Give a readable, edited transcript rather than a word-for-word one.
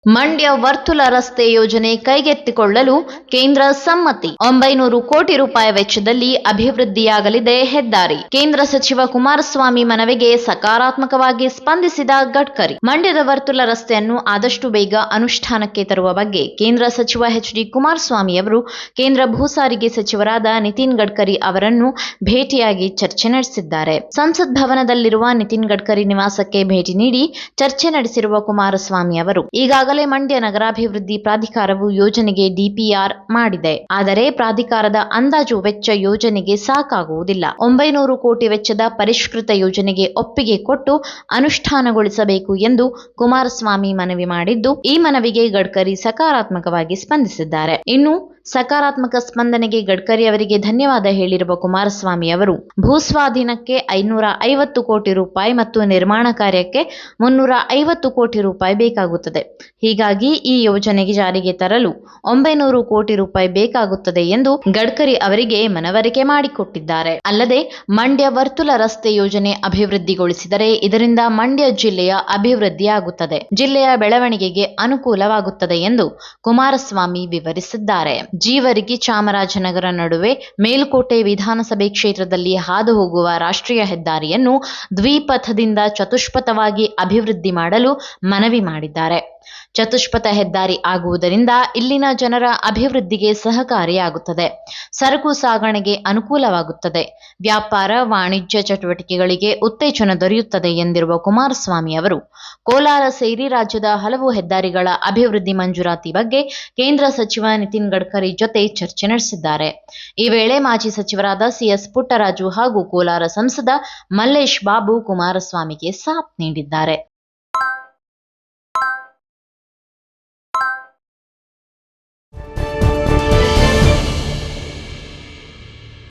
ಮಂಡ್ಯ ವರ್ತುಲ ರಸ್ತೆ ಯೋಜನೆ ಕೈಗೆತ್ತಿಕೊಳ್ಳಲು ಕೇಂದ್ರ ಸಮ್ಮತಿ. 900 ಕೋಟಿ ರೂಪಾಯಿ ವೆಚ್ಚದಲ್ಲಿ ಅಭಿವೃದ್ಧಿಯಾಗಲಿದೆ ಹೆದ್ದಾರಿ. ಕೇಂದ್ರ ಸಚಿವ ಕುಮಾರಸ್ವಾಮಿ ಮನವಿಗೆ ಸಕಾರಾತ್ಮಕವಾಗಿ ಸ್ಪಂದಿಸಿದ ಗಡ್ಕರಿ. ಮಂಡ್ಯದ ವರ್ತುಲ ರಸ್ತೆಯನ್ನು ಆದಷ್ಟು ಬೇಗ ಅನುಷ್ಠಾನಕ್ಕೆ ತರುವ ಬಗ್ಗೆ ಕೇಂದ್ರ ಸಚಿವ ಎಚ್.ಡಿ. ಕುಮಾರಸ್ವಾಮಿ ಅವರು ಕೇಂದ್ರ ಭೂ ಸಾರಿಗೆ ಸಚಿವರಾದ ನಿತಿನ್ ಗಡ್ಕರಿ ಅವರನ್ನು ಭೇಟಿಯಾಗಿ ಚರ್ಚೆ ನಡೆಸಿದ್ದಾರೆ. ಸಂಸತ್ ಭವನದಲ್ಲಿರುವ ನಿತಿನ್ ಗಡ್ಕರಿ ನಿವಾಸಕ್ಕೆ ಭೇಟಿ ನೀಡಿ ಚರ್ಚೆ ನಡೆಸಿರುವ ಕುಮಾರಸ್ವಾಮಿ ಅವರು ಈಗಾಗಲೇ ಮಂಡ್ಯ ನಗರಾಭಿವೃದ್ಧಿ ಪ್ರಾಧಿಕಾರವು ಯೋಜನೆಗೆ ಡಿಪಿಆರ್ ಮಾಡಿದೆ. ಆದರೆ ಪ್ರಾಧಿಕಾರದ ಅಂದಾಜು ವೆಚ್ಚ ಯೋಜನೆಗೆ ಸಾಕಾಗುವುದಿಲ್ಲ. 900 ಕೋಟಿ ವೆಚ್ಚದ ಪರಿಷ್ಕೃತ ಯೋಜನೆಗೆ ಒಪ್ಪಿಗೆ ಕೊಟ್ಟು ಅನುಷ್ಠಾನಗೊಳಿಸಬೇಕು ಎಂದು ಕುಮಾರಸ್ವಾಮಿ ಮನವಿ ಮಾಡಿದ್ದು, ಈ ಮನವಿಗೆ ಗಡ್ಕರಿ ಸಕಾರಾತ್ಮಕವಾಗಿ ಸ್ಪಂದಿಸಿದ್ದಾರೆ. ಇನ್ನು ಸಕಾರಾತ್ಮಕ ಸ್ಪಂದನೆಗೆ ಗಡ್ಕರಿ ಅವರಿಗೆ ಧನ್ಯವಾದ ಹೇಳಿರುವ ಕುಮಾರಸ್ವಾಮಿ ಅವರು ಭೂಸ್ವಾಧೀನಕ್ಕೆ 550 ಕೋಟಿ ರೂಪಾಯಿ ಮತ್ತು ನಿರ್ಮಾಣ ಕಾರ್ಯಕ್ಕೆ 350 ಕೋಟಿ ರೂಪಾಯಿ ಬೇಕಾಗುತ್ತದೆ. ಹೀಗಾಗಿ ಈ ಯೋಜನೆಗೆ ಜಾರಿಗೆ ತರಲು 900 ಕೋಟಿ ರೂಪಾಯಿ ಬೇಕಾಗುತ್ತದೆ ಎಂದು ಗಡ್ಕರಿ ಅವರಿಗೆ ಮನವರಿಕೆ ಮಾಡಿಕೊಟ್ಟಿದ್ದಾರೆ. ಅಲ್ಲದೆ ಮಂಡ್ಯ ವರ್ತುಲ ರಸ್ತೆ ಯೋಜನೆ ಅಭಿವೃದ್ಧಿಗೊಳಿಸಿದರೆ ಇದರಿಂದ ಮಂಡ್ಯ ಜಿಲ್ಲೆಯ ಅಭಿವೃದ್ಧಿಯಾಗುತ್ತದೆ, ಜಿಲ್ಲೆಯ ಬೆಳವಣಿಗೆಗೆ ಅನುಕೂಲವಾಗುತ್ತದೆ ಎಂದು ಕುಮಾರಸ್ವಾಮಿ ವಿವರಿಸಿದ್ದಾರೆ. ಜೀವರ್ಗಿ ಚಾಮರಾಜನಗರ ನಡುವೆ ಮೇಲುಕೋಟೆ ವಿಧಾನಸಭೆ ಕ್ಷೇತ್ರದಲ್ಲಿ ಹಾದು ಹೋಗುವ ರಾಷ್ಟ್ರೀಯ ಹೆದ್ದಾರಿಯನ್ನು ದ್ವಿಪಥದಿಂದ ಚತುಷ್ಪಥವಾಗಿ ಅಭಿವೃದ್ಧಿ ಮಾಡಲು ಮನವಿ ಮಾಡಿದ್ದಾರೆ. ಚತುಷ್ಪಥ ಹೆದ್ದಾರಿ ಆಗುವುದರಿಂದ ಇಲ್ಲಿನ ಜನರ ಅಭಿವೃದ್ಧಿಗೆ ಸಹಕಾರಿಯಾಗುತ್ತದೆ, ಸರಕು ಸಾಗಣೆಗೆ ಅನುಕೂಲವಾಗುತ್ತದೆ, ವ್ಯಾಪಾರ ವಾಣಿಜ್ಯ ಚಟುವಟಿಕೆಗಳಿಗೆ ಉತ್ತೇಜನ ದೊರೆಯುತ್ತದೆ ಎಂದಿರುವ ಕುಮಾರಸ್ವಾಮಿ ಅವರು ಕೋಲಾರ ಸೇರಿ ರಾಜ್ಯದ ಹಲವು ಹೆದ್ದಾರಿಗಳ ಅಭಿವೃದ್ಧಿ ಮಂಜೂರಾತಿ ಬಗ್ಗೆ ಕೇಂದ್ರ ಸಚಿವ ನಿತಿನ್ ಗಡ್ಕರಿ ಜೊತೆ ಚರ್ಚೆ ನಡೆಸಿದ್ದಾರೆ. ಈ ವೇಳೆ ಮಾಜಿ ಸಚಿವರಾದ ಸಿ.ಎಸ್. ಪುಟ್ಟರಾಜು ಹಾಗೂ ಕೋಲಾರ ಸಂಸದ ಮಲ್ಲೇಶ್ ಬಾಬು ಕುಮಾರಸ್ವಾಮಿಗೆ ಸಾಥ್ ನೀಡಿದ್ದಾರೆ.